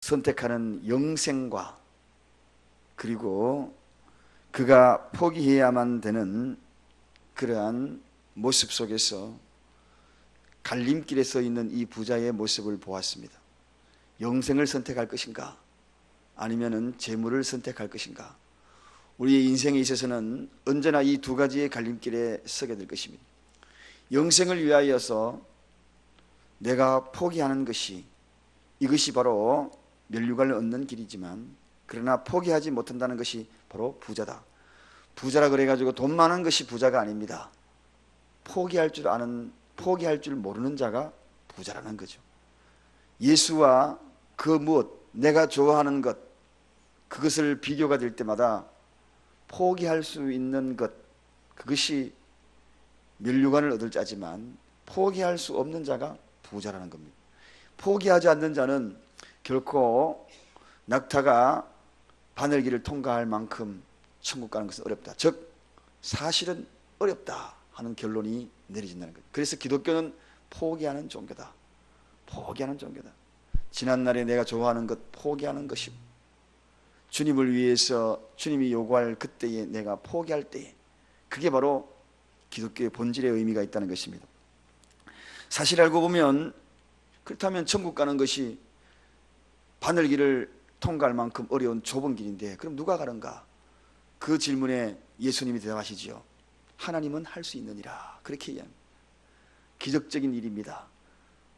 선택하는 영생과 그리고 그가 포기해야만 되는 그러한 모습 속에서 갈림길에 서 있는 이 부자의 모습을 보았습니다. 영생을 선택할 것인가? 아니면은 재물을 선택할 것인가? 우리의 인생에 있어서는 언제나 이 두 가지의 갈림길에 서게 될 것입니다. 영생을 위하여서 내가 포기하는 것이, 이것이 바로 면류관을 얻는 길이지만, 그러나 포기하지 못한다는 것이 바로 부자다. 부자라 그래가지고 돈 많은 것이 부자가 아닙니다. 포기할 줄 모르는 자가 부자라는 거죠. 예수와 그 무엇, 내가 좋아하는 것, 그것을 비교가 될 때마다 포기할 수 있는 것, 그것이 면류관을 얻을 자지만 포기할 수 없는 자가 부자라는 겁니다. 포기하지 않는 자는 결코 낙타가 바늘길을 통과할 만큼 천국 가는 것은 어렵다. 즉 사실은 어렵다 하는 결론이 내려진다는 거예요. 그래서 기독교는 포기하는 종교다. 포기하는 종교다. 지난날에 내가 좋아하는 것 포기하는 것이고, 주님을 위해서 주님이 요구할 그때에 내가 포기할 때에, 그게 바로 기독교의 본질의 의미가 있다는 것입니다. 사실 알고 보면, 그렇다면 천국 가는 것이 바늘길을 통과할 만큼 어려운 좁은 길인데 그럼 누가 가는가? 그 질문에 예수님이 대답하시지요. 하나님은 할 수 있느니라. 그렇게 이야기합니다. 기적적인 일입니다.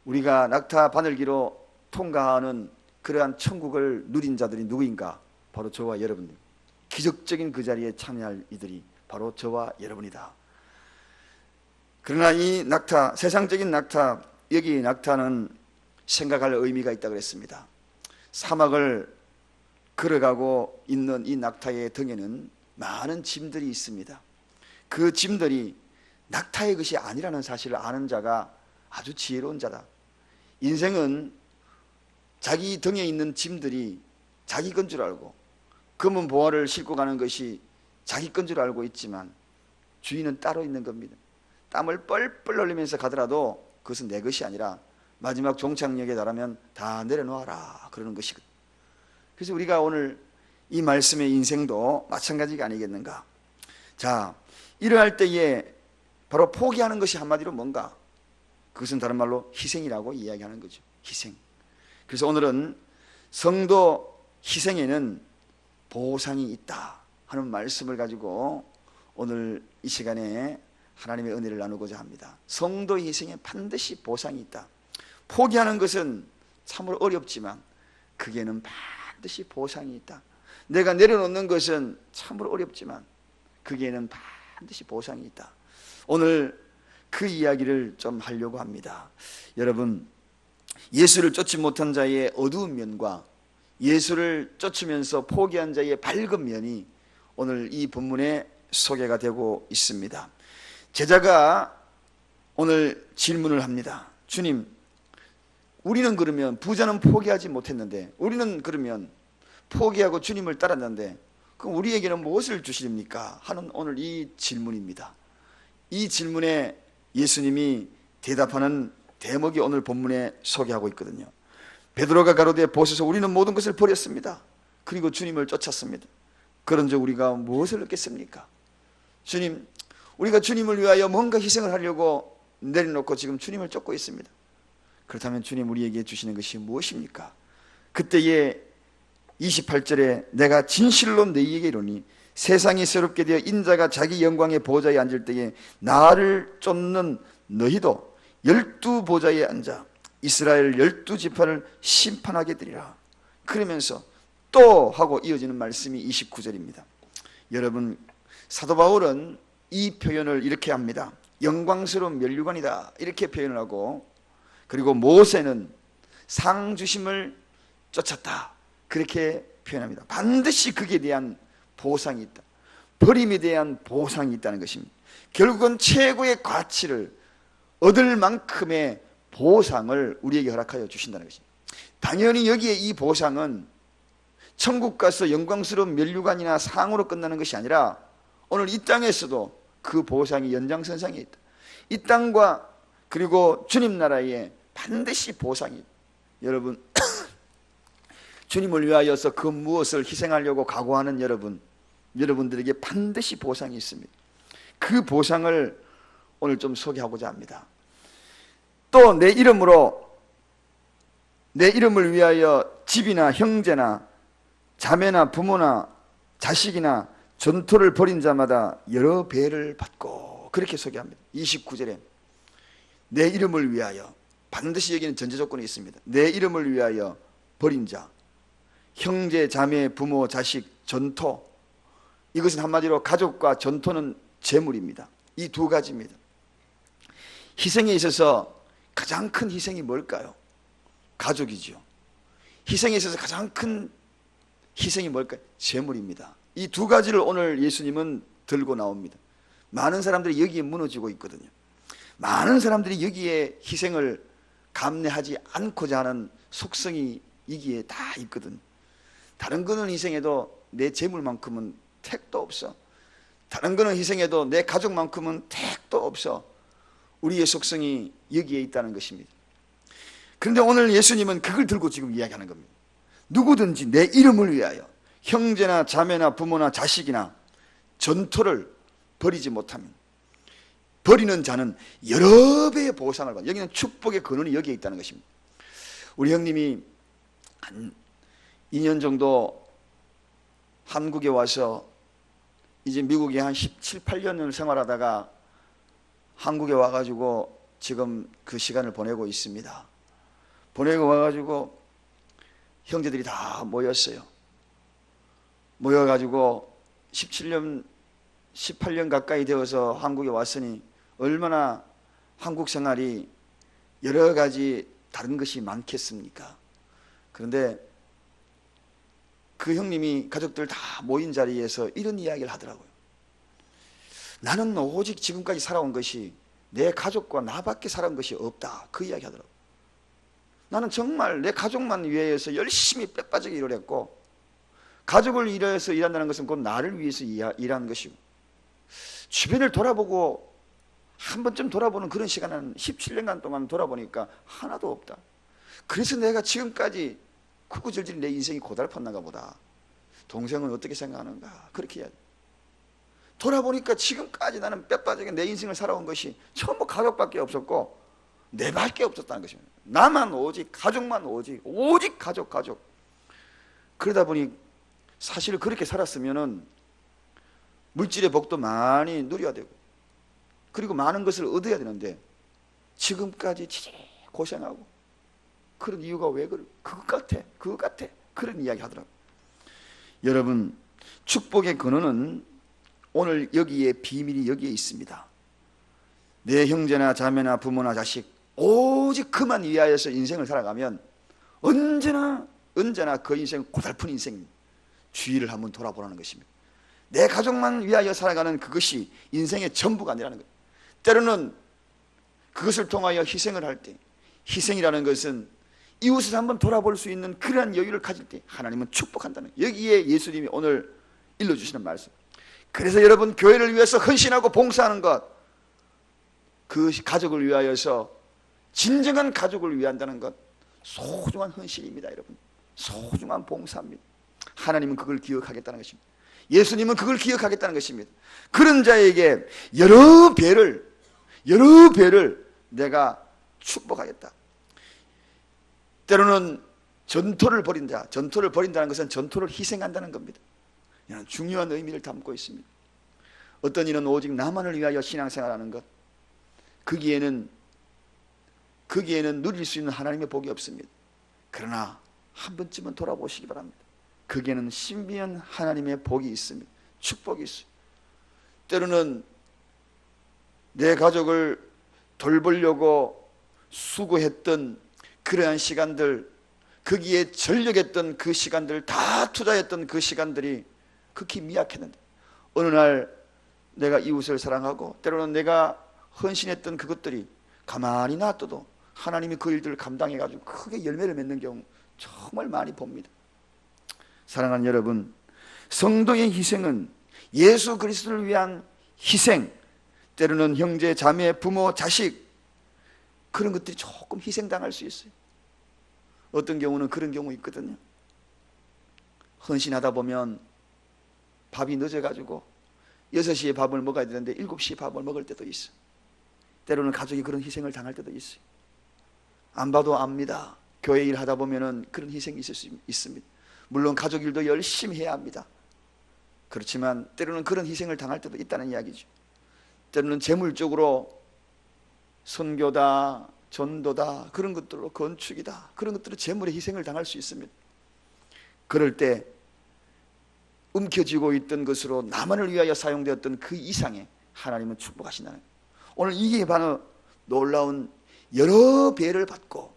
우리가 낙타 바늘기로 통과하는 그러한 천국을 누린 자들이 누구인가? 바로 저와 여러분들. 기적적인 그 자리에 참여할 이들이 바로 저와 여러분이다. 그러나 이 낙타, 세상적인 낙타, 여기 낙타는 생각할 의미가 있다고 그랬습니다. 사막을 걸어가고 있는 이 낙타의 등에는 많은 짐들이 있습니다. 그 짐들이 낙타의 것이 아니라는 사실을 아는 자가 아주 지혜로운 자다. 인생은 자기 등에 있는 짐들이 자기 건 줄 알고, 검은 보화를 싣고 가는 것이 자기 건 줄 알고 있지만 주인은 따로 있는 겁니다. 땀을 뻘뻘 흘리면서 가더라도 그것은 내 것이 아니라 마지막 종착역에 달하면 다 내려놓아라 그러는 것이거든. 그래서 우리가 오늘 이 말씀의 인생도 마찬가지가 아니겠는가. 자, 이러할 때에 바로 포기하는 것이 한마디로 뭔가? 그것은 다른 말로 희생이라고 이야기하는 거죠. 희생. 그래서 오늘은 성도 희생에는 보상이 있다 하는 말씀을 가지고 오늘 이 시간에 하나님의 은혜를 나누고자 합니다. 성도 희생에 반드시 보상이 있다. 포기하는 것은 참으로 어렵지만 그게는 반드시 보상이 있다. 내가 내려놓는 것은 참으로 어렵지만 그게는 반드시 보상이 있다. 오늘 그 이야기를 좀 하려고 합니다. 여러분, 예수를 쫓지 못한 자의 어두운 면과 예수를 쫓으면서 포기한 자의 밝은 면이 오늘 이 본문에 소개가 되고 있습니다. 제자가 오늘 질문을 합니다. 주님, 우리는 그러면 부자는 포기하지 못했는데, 우리는 그러면 포기하고 주님을 따랐는데 그럼 우리에게는 무엇을 주십니까? 하는 오늘 이 질문입니다. 이 질문에 예수님이 대답하는 대목이 오늘 본문에 소개하고 있거든요. 베드로가 가로되 보소서 우리는 모든 것을 버렸습니다. 그리고 주님을 쫓았습니다. 그런즉 우리가 무엇을 얻겠습니까? 주님, 우리가 주님을 위하여 뭔가 희생을 하려고 내려놓고 지금 주님을 쫓고 있습니다. 그렇다면 주님 우리에게 주시는 것이 무엇입니까? 그때에 28절에 내가 진실로 너희에게 이르노니 세상이 새롭게 되어 인자가 자기 영광의 보좌에 앉을 때에 나를 쫓는 너희도 12보좌에 앉아 이스라엘 12지파를 심판하게 되리라. 그러면서 또 하고 이어지는 말씀이 29절입니다. 여러분, 사도 바울은 이 표현을 이렇게 합니다. 영광스러운 면류관이다 이렇게 표현을 하고, 그리고 모세는 상 주심을 쫓았다 그렇게 표현합니다. 반드시 그에 대한 보상이 있다. 버림에 대한 보상이 있다는 것입니다. 결국은 최고의 가치를 얻을 만큼의 보상을 우리에게 허락하여 주신다는 것입니다. 당연히 여기에 이 보상은 천국 가서 영광스러운 면류관이나 상으로 끝나는 것이 아니라 오늘 이 땅에서도 그 보상이 연장선상에 있다. 이 땅과 그리고 주님 나라에 반드시 보상이 있다. 여러분, 주님을 위하여서 그 무엇을 희생하려고 각오하는 여러분들에게 반드시 보상이 있습니다. 그 보상을 오늘 좀 소개하고자 합니다. 또 내 이름을 위하여 집이나 형제나 자매나 부모나 자식이나 전토를 벌인 자마다 여러 배를 받고, 그렇게 소개합니다. 29절에 내 이름을 위하여, 반드시 여기는 전제 조건이 있습니다. 내 이름을 위하여 벌인 자, 형제, 자매, 부모, 자식, 전토, 이것은 한마디로 가족과 전토는 재물입니다. 이 두 가지입니다. 희생에 있어서 가장 큰 희생이 뭘까요? 가족이죠. 희생에 있어서 가장 큰 희생이 뭘까요? 재물입니다. 이 두 가지를 오늘 예수님은 들고 나옵니다. 많은 사람들이 여기에 무너지고 있거든요. 많은 사람들이 여기에 희생을 감내하지 않고자 하는 속성이 여기에 다 있거든. 다른 거는 희생해도 내 재물만큼은 택도 없어. 다른 거는 희생해도 내 가족만큼은 택도 없어. 우리의 속성이 여기에 있다는 것입니다. 그런데 오늘 예수님은 그걸 들고 지금 이야기하는 겁니다. 누구든지 내 이름을 위하여 형제나 자매나 부모나 자식이나 전토를 버리지 못하면 버리는 자는 여러 배의 보상을 받는, 여기는 축복의 근원이 여기에 있다는 것입니다. 우리 형님이 한 2년 정도 한국에 와서 이제 미국에 한 17, 18년을 생활하다가 한국에 와가지고 지금 그 시간을 보내고 있습니다. 보내고 와가지고 형제들이 다 모였어요. 모여가지고 17년, 18년 가까이 되어서 한국에 왔으니 얼마나 한국 생활이 여러 가지 다른 것이 많겠습니까? 그런데 그 형님이 가족들 다 모인 자리에서 이런 이야기를 하더라고요. 나는 오직 지금까지 살아온 것이 내 가족과 나밖에 살아온 것이 없다. 그 이야기 하더라고요. 나는 정말 내 가족만 위해서 열심히 빼빠지게 일을 했고, 가족을 위해서 일한다는 것은 곧 나를 위해서 일하는 것이고, 주변을 돌아보고 한 번쯤 돌아보는 그런 시간은 17년간 동안 돌아보니까 하나도 없다. 그래서 내가 지금까지 구구절절 내 인생이 고달팠나가 보다. 동생은 어떻게 생각하는가? 그렇게 해야 돼. 돌아보니까 지금까지 나는 빼빠지게 내 인생을 살아온 것이 전부 가족밖에 없었고 내밖에 없었다는 것입니다. 나만 오직, 가족만 오직 가족. 그러다 보니 사실 그렇게 살았으면은 물질의 복도 많이 누려야 되고, 그리고 많은 것을 얻어야 되는데 지금까지 고생하고, 그런 이유가 왜 그래? 그것 같아. 그런 이야기 하더라고요. 여러분, 축복의 근원은 오늘 여기에 비밀이 여기에 있습니다. 내 형제나 자매나 부모나 자식 오직 그만 위하여서 인생을 살아가면 언제나 그 인생은 고달픈 인생입니다. 주위를 한번 돌아보라는 것입니다. 내 가족만 위하여 살아가는 그것이 인생의 전부가 아니라는 거예요. 때로는 그것을 통하여 희생을 할 때, 희생이라는 것은 이웃을 한번 돌아볼 수 있는 그러한 여유를 가질 때 하나님은 축복한다는 거예요. 여기에 예수님이 오늘 일러주시는 말씀. 그래서 여러분, 교회를 위해서 헌신하고 봉사하는 것, 그 가족을 위하여서, 진정한 가족을 위한다는 것, 소중한 헌신입니다. 여러분, 소중한 봉사입니다. 하나님은 그걸 기억하겠다는 것입니다. 예수님은 그걸 기억하겠다는 것입니다. 그런 자에게 여러 배를 내가 축복하겠다. 때로는 전토를 벌인다는 것은 전토를 희생한다는 겁니다. 중요한 의미를 담고 있습니다. 어떤 이는 오직 나만을 위하여 신앙생활하는 것, 거기에는 누릴 수 있는 하나님의 복이 없습니다. 그러나 한 번쯤은 돌아보시기 바랍니다. 거기에는 신비한 하나님의 복이 있습니다. 축복이 있어요. 때로는 내 가족을 돌보려고 수고했던 그러한 시간들, 거기에 전력했던 그 시간들, 다 투자했던 그 시간들이 극히 미약했는데 어느 날 내가 이웃을 사랑하고 때로는 내가 헌신했던 그것들이 가만히 놔둬도 하나님이 그 일들을 감당해가지고 크게 열매를 맺는 경우 정말 많이 봅니다. 사랑하는 여러분, 성도의 희생은 예수 그리스도를 위한 희생, 때로는 형제, 자매, 부모, 자식, 그런 것들이 조금 희생당할 수 있어요. 어떤 경우는 그런 경우 있거든요. 헌신하다 보면 밥이 늦어가지고 6시에 밥을 먹어야 되는데 7시에 밥을 먹을 때도 있어. 때로는 가족이 그런 희생을 당할 때도 있어요. 안 봐도 압니다. 교회 일 하다 보면은 그런 희생이 있을 수 있습니다. 물론 가족 일도 열심히 해야 합니다. 그렇지만 때로는 그런 희생을 당할 때도 있다는 이야기죠. 때로는 재물적으로 선교다, 전도다, 그런 것들로 건축이다, 그런 것들로 재물의 희생을 당할 수 있습니다. 그럴 때 움켜쥐고 있던 것으로 나만을 위하여 사용되었던 그 이상의 하나님은 축복하신다는 거예요. 오늘 이게 바로 놀라운 여러 배를 받고,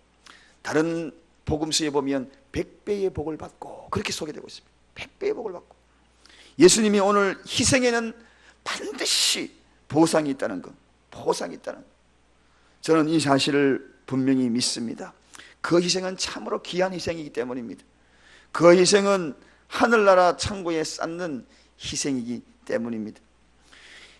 다른 복음서에 보면 100배의 복을 받고 그렇게 소개되고 있습니다. 100배의 복을 받고, 예수님이 오늘 희생에는 반드시 보상이 있다는 것, 보상이 있다는 것, 저는 이 사실을 분명히 믿습니다. 그 희생은 참으로 귀한 희생이기 때문입니다. 그 희생은 하늘나라 창고에 쌓는 희생이기 때문입니다.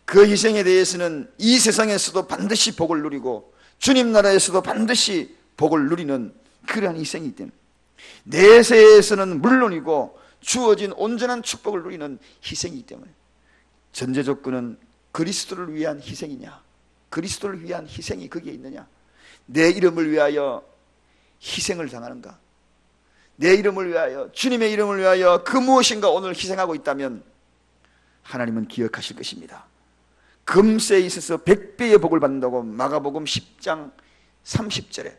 그 희생에 대해서는 이 세상에서도 반드시 복을 누리고 주님 나라에서도 반드시 복을 누리는 그러한 희생이기 때문에, 내세에서는 물론이고 주어진 온전한 축복을 누리는 희생이기 때문에, 전제 조건은 그리스도를 위한 희생이냐, 그리스도를 위한 희생이 거기에 있느냐. 내 이름을 위하여 희생을 당하는가, 내 이름을 위하여, 주님의 이름을 위하여 그 무엇인가 오늘 희생하고 있다면 하나님은 기억하실 것입니다. 금세에 있어서 100배의 복을 받는다고 마가복음 10장 30절에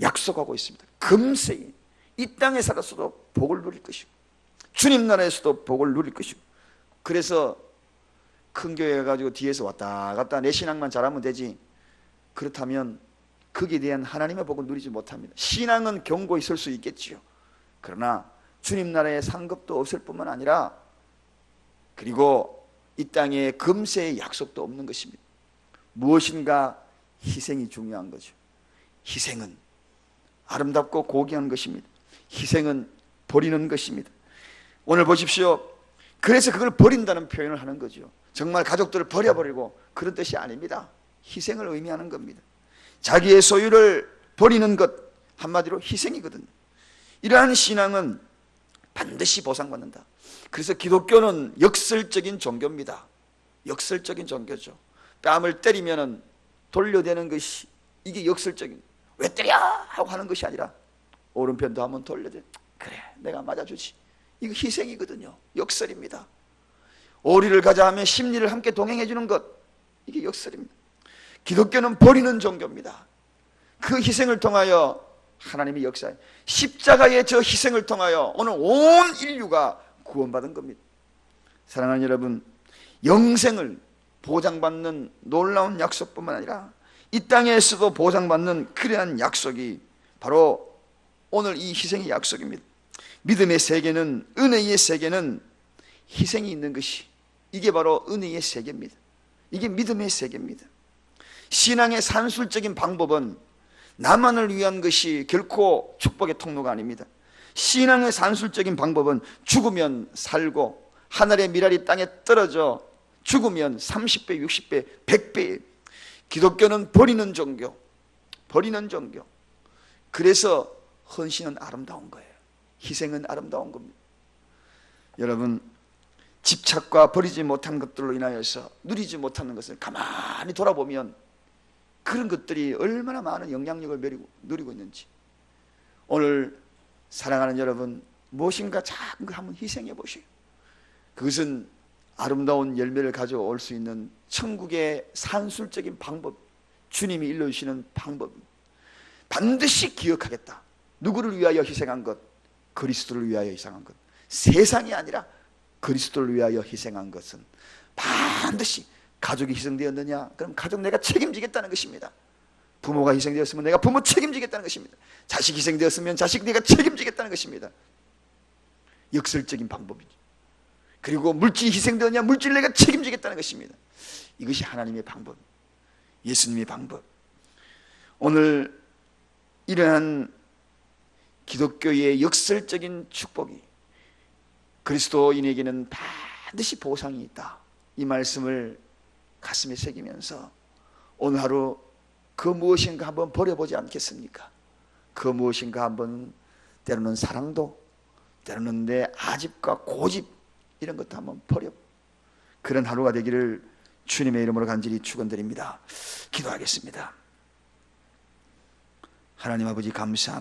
약속하고 있습니다. 금세에 이 땅에 살았어도 복을 누릴 것이고 주님 나라에서도 복을 누릴 것이고. 그래서 큰 교회 가지고 뒤에서 왔다 갔다 내 신앙만 잘하면 되지, 그렇다면 거기에 대한 하나님의 복을 누리지 못합니다. 신앙은 견고히 설 수 있겠지요. 그러나 주님 나라에 상급도 없을 뿐만 아니라, 그리고 이 땅에 금세의 약속도 없는 것입니다. 무엇인가 희생이 중요한 거죠. 희생은 아름답고 고귀한 것입니다. 희생은 버리는 것입니다. 오늘 보십시오. 그래서 그걸 버린다는 표현을 하는 거죠. 정말 가족들을 버려버리고 그런 뜻이 아닙니다. 희생을 의미하는 겁니다. 자기의 소유를 버리는 것, 한마디로 희생이거든요. 이러한 신앙은 반드시 보상받는다. 그래서 기독교는 역설적인 종교입니다. 역설적인 종교죠. 뺨을 때리면 돌려대는 것이, 이게 역설적인, 왜 때려? 하고 하는 것이 아니라 오른편도 한번 돌려대, 그래 내가 맞아주지, 이거 희생이거든요. 역설입니다. 오리를 가자 하면 심리를 함께 동행해 주는 것, 이게 역설입니다. 기독교는 버리는 종교입니다. 그 희생을 통하여 하나님의 역사에, 십자가의 저 희생을 통하여 오늘 온 인류가 구원받은 겁니다. 사랑하는 여러분, 영생을 보장받는 놀라운 약속뿐만 아니라 이 땅에서도 보장받는 그러한 약속이 바로 오늘 이 희생의 약속입니다. 믿음의 세계는, 은혜의 세계는 희생이 있는 것이, 이게 바로 은혜의 세계입니다. 이게 믿음의 세계입니다. 신앙의 산술적인 방법은 나만을 위한 것이 결코 축복의 통로가 아닙니다. 신앙의 산술적인 방법은 죽으면 살고 하늘의 미랄이 땅에 떨어져 죽으면 30배, 60배, 100배. 기독교는 버리는 종교, 버리는 종교. 그래서 헌신은 아름다운 거예요. 희생은 아름다운 겁니다. 여러분, 집착과 버리지 못한 것들로 인하여서 누리지 못하는 것을 가만히 돌아보면 그런 것들이 얼마나 많은 영향력을 누리고 있는지. 오늘 사랑하는 여러분, 무엇인가 작은 거 한번 희생해 보세요. 그것은 아름다운 열매를 가져올 수 있는 천국의 산술적인 방법, 주님이 일러주시는 방법입니다. 반드시 기억하겠다. 누구를 위하여 희생한 것? 그리스도를 위하여 희생한 것. 세상이 아니라 그리스도를 위하여 희생한 것은 반드시, 가족이 희생되었느냐? 그럼 가족 내가 책임지겠다는 것입니다. 부모가 희생되었으면 내가 부모 책임지겠다는 것입니다. 자식 희생되었으면 자식 내가 책임지겠다는 것입니다. 역설적인 방법이죠. 그리고 물질이 희생되었냐? 물질 내가 책임지겠다는 것입니다. 이것이 하나님의 방법, 예수님의 방법. 오늘 이러한 기독교의 역설적인 축복이 그리스도인에게는 반드시 보상이 있다, 이 말씀을 가슴에 새기면서 오늘 하루 그 무엇인가 한번 버려보지 않겠습니까? 그 무엇인가 한번, 때로는 사랑도, 때로는 내 아집과 고집 이런 것도 한번 버려. 그런 하루가 되기를 주님의 이름으로 간절히 축원드립니다. 기도하겠습니다. 하나님 아버지 감사합니다.